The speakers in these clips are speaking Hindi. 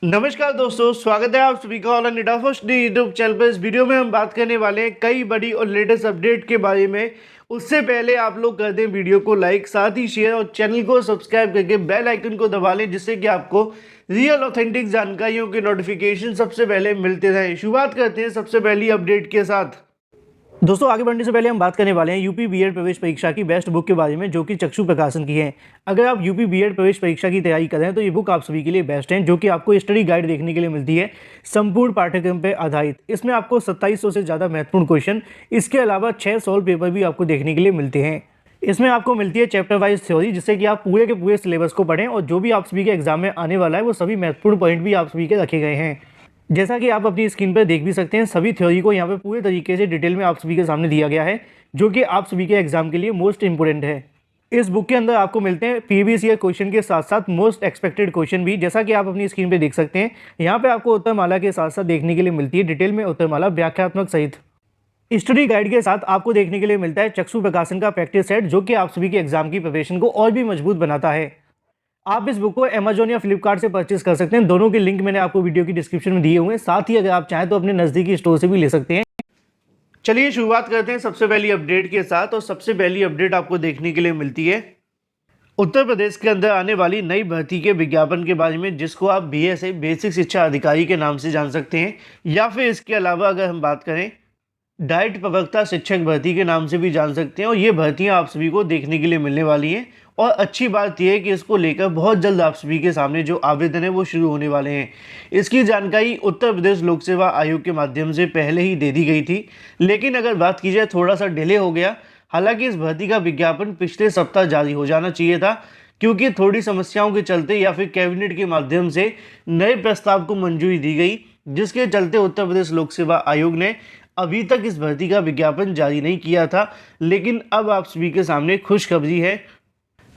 नमस्कार दोस्तों, स्वागत है आप सभी का all India first YouTube channel पर। इस वीडियो में हम बात करने वाले हैं कई बड़ी और लेटेस्ट अपडेट के बारे में। उससे पहले आप लोग कर दें वीडियो को लाइक, साथ ही शेयर और चैनल को सब्सक्राइब करके बेल आइकन को दबा लें, जिससे कि आपको रियल ऑथेंटिक जानकारियों के नोटिफिकेशन सबसे पहले मिलते रहें। शुरुआत करते हैं सबसे पहली अपडेट के साथ। दोस्तों, आगे बढ़ने से पहले हम बात करने वाले हैं यूपी बीएड प्रवेश परीक्षा की बेस्ट बुक के बारे में, जो कि चक्षु प्रकाशन की है। अगर आप यूपी बीएड प्रवेश परीक्षा की तैयारी कर रहे हैं तो ये बुक आप सभी के लिए बेस्ट है, जो कि आपको स्टडी गाइड देखने के लिए मिलती है, संपूर्ण पाठ्यक्रम पर आधारित। इसमें आपको 2700 से ज़्यादा महत्वपूर्ण क्वेश्चन, इसके अलावा 6 सॉल्व पेपर भी आपको देखने के लिए मिलते हैं। इसमें आपको मिलती है चैप्टर वाइज थ्योरी, जिससे कि आप पूरे के पूरे सिलेबस को पढ़ें और जो भी आप सभी के एग्जाम में आने वाला है वो सभी महत्वपूर्ण पॉइंट भी आप सभी के रखे गए हैं। जैसा कि आप अपनी स्क्रीन पर देख भी सकते हैं, सभी थ्योरी को यहाँ पे पूरे तरीके से डिटेल में आप सभी के सामने दिया गया है, जो कि आप सभी के एग्जाम के लिए मोस्ट इंपोर्टेंट है। इस बुक के अंदर आपको मिलते हैं प्रीवियस ईयर क्वेश्चन के साथ साथ मोस्ट एक्सपेक्टेड क्वेश्चन भी, जैसा कि आप अपनी स्क्रीन पे देख सकते हैं। यहाँ पे आपको उत्तरमाला के साथ साथ देखने के लिए मिलती है डिटेल में उत्तरमाला व्याख्यात्मक सहित। स्टडी गाइड के साथ आपको देखने के लिए मिलता है चक्षु प्रकाशन का प्रैक्टिस सेट, जो कि आप सभी के एग्जाम की प्रिपरेशन को और भी मजबूत बनाता है। आप इस बुक को अमेजोन या फ्लिपकार्ट से परचेस कर सकते हैं। दोनों के लिंक मैंने आपको वीडियो की डिस्क्रिप्शन में दिए हुए हैं। साथ ही अगर आप चाहें तो अपने नज़दीकी स्टोर से भी ले सकते हैं। चलिए शुरुआत करते हैं सबसे पहली अपडेट के साथ। और सबसे पहली अपडेट आपको देखने के लिए मिलती है उत्तर प्रदेश के अंदर आने वाली नई भर्ती के विज्ञापन के बारे में, जिसको आप बीएसए बेसिक शिक्षा अधिकारी के नाम से जान सकते हैं, या फिर इसके अलावा अगर हम बात करें डाइट प्रवक्ता शिक्षक भर्ती के नाम से भी जान सकते हैं। और ये भर्तियां आप सभी को देखने के लिए मिलने वाली हैं। और अच्छी बात यह है कि इसको लेकर बहुत जल्द आप सभी के सामने जो आवेदन है वो शुरू होने वाले हैं। इसकी जानकारी उत्तर प्रदेश लोक सेवा आयोग के माध्यम से पहले ही दे दी गई थी, लेकिन अगर बात की जाए थोड़ा सा डिले हो गया। हालांकि इस भर्ती का विज्ञापन पिछले सप्ताह जारी हो जाना चाहिए था, क्योंकि थोड़ी समस्याओं के चलते या फिर कैबिनेट के माध्यम से नए प्रस्ताव को मंजूरी दी गई, जिसके चलते उत्तर प्रदेश लोक सेवा आयोग ने अभी तक इस भर्ती का विज्ञापन जारी नहीं किया था। लेकिन अब आप सभी के सामने खुशखबरी है,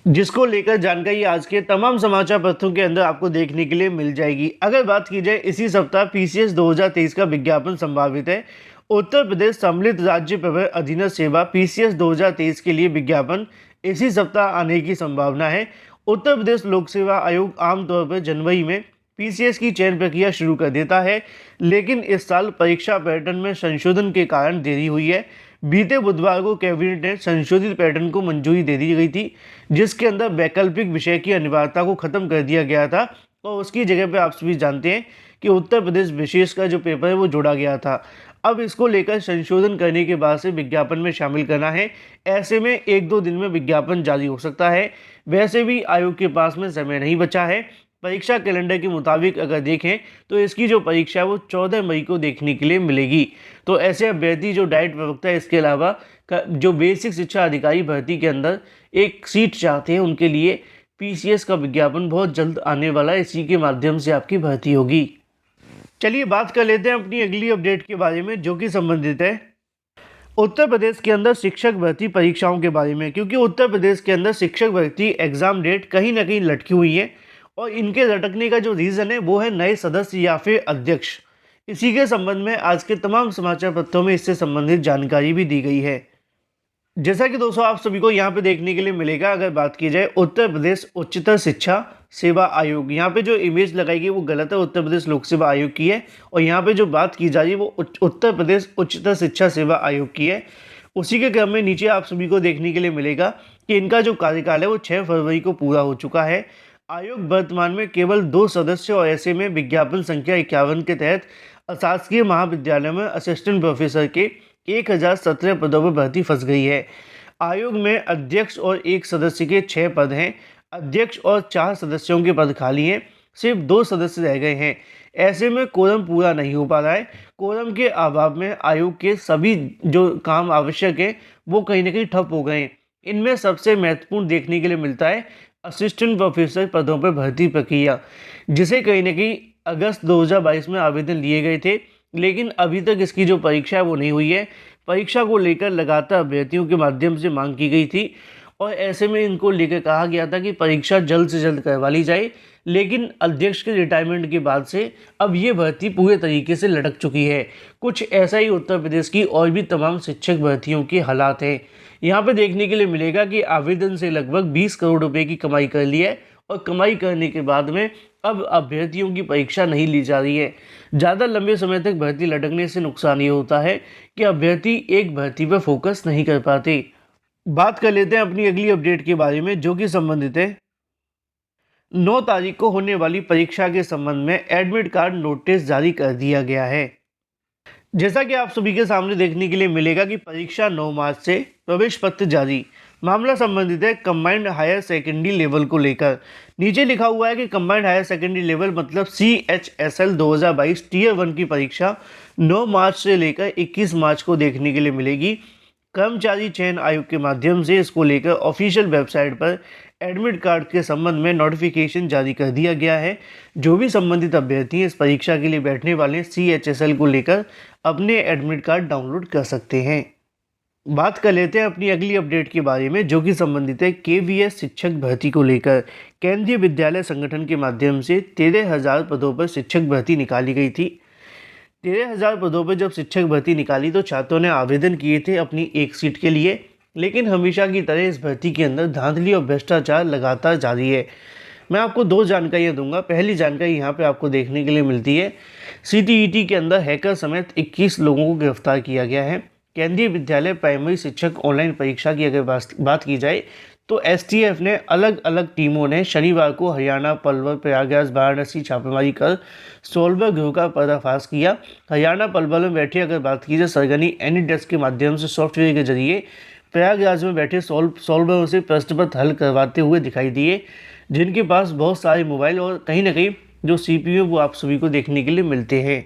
जिसको लेकर जानकारी आज के तमाम समाचार पत्रों के अंदर आपको देखने के लिए मिल जाएगी। अगर बात की जाए इसी सप्ताह पीसीएस 2023 का विज्ञापन संभावित है। उत्तर प्रदेश सम्मिलित राज्य प्रवर अधीनस्थ सेवा पीसीएस 2023 के लिए विज्ञापन इसी सप्ताह आने की संभावना है। उत्तर प्रदेश लोक सेवा आयोग आमतौर पर जनवरी में पीसीएस की चयन प्रक्रिया शुरू कर देता है, लेकिन इस साल परीक्षा पैटर्न में संशोधन के कारण देरी हुई है। बीते बुधवार को कैबिनेट ने संशोधित पैटर्न को मंजूरी दे दी गई थी, जिसके अंदर वैकल्पिक विषय की अनिवार्यता को खत्म कर दिया गया था और उसकी जगह पे आप सभी जानते हैं कि उत्तर प्रदेश विशेष का जो पेपर है वो जोड़ा गया था। अब इसको लेकर संशोधन करने के बाद से विज्ञापन में शामिल करना है। ऐसे में 1-2 दिन में विज्ञापन जारी हो सकता है। वैसे भी आयोग के पास में समय नहीं बचा है। परीक्षा कैलेंडर के मुताबिक अगर देखें तो इसकी जो परीक्षा है वो 14 मई को देखने के लिए मिलेगी। तो ऐसे अभ्यर्थी जो डाइट प्रवक्ता है, इसके अलावा जो बेसिक शिक्षा अधिकारी भर्ती के अंदर एक सीट चाहते हैं, उनके लिए पीसीएस का विज्ञापन बहुत जल्द आने वाला है। इसी के माध्यम से आपकी भर्ती होगी। चलिए बात कर लेते हैं अपनी अगली अपडेट के बारे में, जो कि संबंधित है उत्तर प्रदेश के अंदर शिक्षक भर्ती परीक्षाओं के बारे में। क्योंकि उत्तर प्रदेश के अंदर शिक्षक भर्ती एग्जाम डेट कहीं ना कहीं लटकी हुई है, और इनके लटकने का जो रीज़न है वो है नए सदस्य या फिर अध्यक्ष। इसी के संबंध में आज के तमाम समाचार पत्रों में इससे संबंधित जानकारी भी दी गई है। जैसा कि दोस्तों आप सभी को यहाँ पे देखने के लिए मिलेगा, अगर बात की जाए उत्तर प्रदेश उच्चतर शिक्षा सेवा आयोग, यहाँ पे जो इमेज लगाई गई वो गलत है, उत्तर प्रदेश लोक सेवा आयोग की है। और यहाँ पे जो बात की जा रही है वो उत्तर प्रदेश उच्चतर शिक्षा सेवा आयोग की है। उसी के क्रम में नीचे आप सभी को देखने के लिए मिलेगा कि इनका जो कार्यकाल है वो 6 फरवरी को पूरा हो चुका है। आयोग वर्तमान में केवल 2 सदस्य और ऐसे में विज्ञापन संख्या 51 के तहत अशासकीय महाविद्यालय में असिस्टेंट प्रोफेसर के 1017 पदों पर भर्ती फंस गई है। आयोग में अध्यक्ष और 1 सदस्य के 6 पद हैं। अध्यक्ष और 4 सदस्यों के पद खाली हैं, सिर्फ 2 सदस्य रह गए हैं। ऐसे में कोरम पूरा नहीं हो पा रहा है। कोरम के अभाव में आयोग के सभी जो काम आवश्यक है वो कहीं ना कहीं ठप हो गए हैं। इनमें सबसे महत्वपूर्ण देखने के लिए मिलता है असिस्टेंट प्रोफेसर पदों पर भर्ती प्रक्रिया, जिसे कहीं ना कहीं अगस्त 2022 में आवेदन लिए गए थे, लेकिन अभी तक इसकी जो परीक्षा है वो नहीं हुई है। परीक्षा को लेकर लगातार अभ्यर्थियों के माध्यम से मांग की गई थी, और ऐसे में इनको लेकर कहा गया था कि परीक्षा जल्द से जल्द करवा ली जाए। लेकिन अध्यक्ष के रिटायरमेंट के बाद से अब ये भर्ती पूरे तरीके से लटक चुकी है। कुछ ऐसा ही उत्तर प्रदेश की और भी तमाम शिक्षक भर्तियों के हालात हैं। यहाँ पे देखने के लिए मिलेगा कि आवेदन से लगभग 20 करोड़ रुपए की कमाई कर ली है, और कमाई करने के बाद में अब अभ्यर्थियों की परीक्षा नहीं ली जा रही है। ज़्यादा लंबे समय तक भर्ती लटकने से नुकसान ये होता है कि अभ्यर्थी एक भर्ती पर फोकस नहीं कर पाते। बात कर लेते हैं अपनी अगली अपडेट के बारे में, जो कि संबंधित है 9 तारीख को होने वाली परीक्षा के संबंध में एडमिट कार्ड नोटिस जारी कर दिया गया है। जैसा कि आप सभी के सामने देखने के लिए मिलेगा कि परीक्षा 9 मार्च से, प्रवेश पत्र जारी। मामला संबंधित है कंबाइंड हायर सेकेंडरी लेवल को लेकर। नीचे लिखा हुआ है कि कंबाइंड हायर सेकेंडरी लेवल मतलब CHSL 2022 टीयर 1 की परीक्षा 9 मार्च से लेकर 21 मार्च को देखने के लिए मिलेगी। कर्मचारी चयन आयोग के माध्यम से इसको लेकर ऑफिशियल वेबसाइट पर एडमिट कार्ड के संबंध में नोटिफिकेशन जारी कर दिया गया है। जो भी संबंधित अभ्यर्थी इस परीक्षा के लिए बैठने वाले CHSL को लेकर अपने एडमिट कार्ड डाउनलोड कर सकते हैं। बात कर लेते हैं अपनी अगली अपडेट के बारे में, जो कि संबंधित है KVS शिक्षक भर्ती को लेकर। केंद्रीय विद्यालय संगठन के माध्यम से 13,000 पदों पर शिक्षक भर्ती निकाली गई थी। 13,000 पदों पर जब शिक्षक भर्ती निकाली तो छात्रों ने आवेदन किए थे अपनी एक सीट के लिए, लेकिन हमेशा की तरह इस भर्ती के अंदर धांधली और भ्रष्टाचार लगातार जारी है। मैं आपको 2 जानकारियाँ दूंगा। पहली जानकारी यहाँ पे आपको देखने के लिए मिलती है, CTET के अंदर हैकर समेत 21 लोगों को गिरफ्तार किया गया है। केंद्रीय विद्यालय प्राइमरी शिक्षक ऑनलाइन परीक्षा की अगर बात की जाए तो STF ने अलग अलग टीमों ने शनिवार को हरियाणा, पलवल, प्रयागराज, वाराणसी छापेमारी कर सोलवर गिरोह का पर्दाफाश किया। हरियाणा पलवल में बैठे अगर बात की जाए सरगनी एनीडेस्क के माध्यम से सॉफ्टवेयर के जरिए प्रयागराज में बैठे सोल्वरों से प्रश्न पत्र हल करवाते हुए दिखाई दिए, जिनके पास बहुत सारे मोबाइल और कहीं ना कहीं जो CPU वो आप सभी को देखने के लिए मिलते हैं।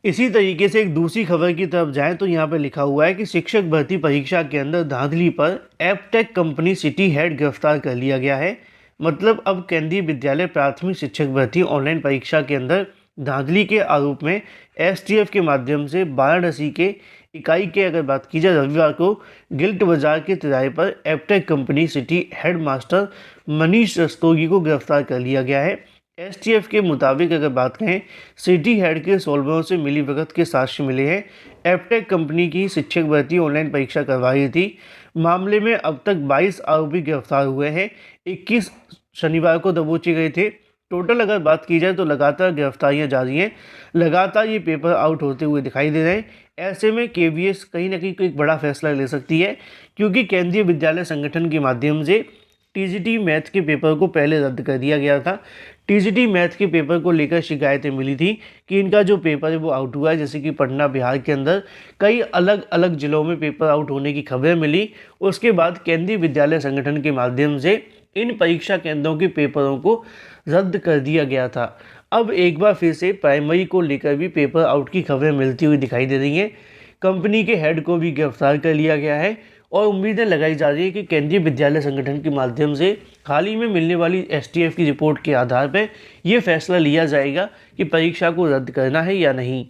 इसी तरीके से एक दूसरी खबर की तरफ जाएं तो यहाँ पर लिखा हुआ है कि शिक्षक भर्ती परीक्षा के अंदर धांधली पर एपटेक कंपनी सिटी हेड गिरफ्तार कर लिया गया है। मतलब अब केंद्रीय विद्यालय प्राथमिक शिक्षक भर्ती ऑनलाइन परीक्षा के अंदर धांधली के आरोप में STF के माध्यम से वाराणसी के इकाई के अगर बात की जाए रविवार को गिल्ट बाजार के तिराहे पर Aptech company city head master Manish Rastogi को गिरफ्तार कर लिया गया है। STF के मुताबिक अगर बात करें, सिटी हेड के सोल्वरों से मिली भगत के साक्ष्य मिले हैं। एपटेक कंपनी की शिक्षक भर्ती ऑनलाइन परीक्षा करवा रही थी। मामले में अब तक 22 आरोपी गिरफ्तार हुए हैं, 21 शनिवार को दबोचे गए थे। टोटल अगर बात की जाए तो लगातार गिरफ्तारियां जारी हैं, लगातार ये पेपर आउट होते हुए दिखाई दे रहे हैं। ऐसे में KVS कहीं ना कहीं कोई एक बड़ा फैसला ले सकती है, क्योंकि केंद्रीय विद्यालय संगठन के माध्यम से TGT मैथ के पेपर को पहले रद्द कर दिया गया था। TGT मैथ के पेपर को लेकर शिकायतें मिली थी कि इनका जो पेपर है वो आउट हुआ है, जैसे कि पटना, बिहार के अंदर कई अलग अलग जिलों में पेपर आउट होने की खबरें मिली। उसके बाद केंद्रीय विद्यालय संगठन के माध्यम से इन परीक्षा केंद्रों के पेपरों को रद्द कर दिया गया था। अब एक बार फिर से प्राइमरी को लेकर भी पेपर आउट की खबरें मिलती हुई दिखाई दे रही हैं। कंपनी के हेड को भी गिरफ्तार कर लिया गया है और उम्मीदें लगाई जा रही है कि केंद्रीय विद्यालय संगठन के माध्यम से हाल ही में मिलने वाली STF की रिपोर्ट के आधार पर यह फैसला लिया जाएगा कि परीक्षा को रद्द करना है या नहीं।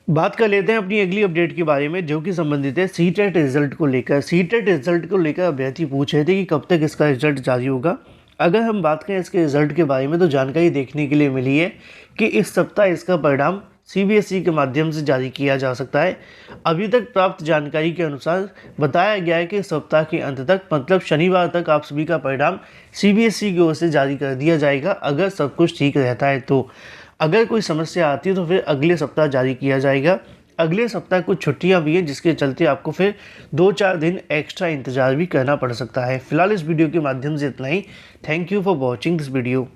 बात कर लेते हैं अपनी अगली अपडेट के बारे में, जो कि संबंधित है CTET रिजल्ट को लेकर। CTET रिजल्ट को लेकर अभ्यर्थी पूछ रहे थे कि कब तक इसका रिजल्ट जारी होगा। अगर हम बात करें इसके रिजल्ट के बारे में तो जानकारी देखने के लिए मिली है कि इस सप्ताह इसका परिणाम CBSE के माध्यम से जारी किया जा सकता है। अभी तक प्राप्त जानकारी के अनुसार बताया गया है कि इस सप्ताह के अंत तक मतलब शनिवार तक आप सभी का परिणाम CBSE की ओर से जारी कर दिया जाएगा, अगर सब कुछ ठीक रहता है तो। अगर कोई समस्या आती है तो फिर अगले सप्ताह जारी किया जाएगा। अगले सप्ताह कुछ छुट्टियां भी हैं, जिसके चलते आपको फिर 2-4 दिन एक्स्ट्रा इंतजार भी करना पड़ सकता है। फिलहाल इस वीडियो के माध्यम से इतना ही। Thank you for watching this video.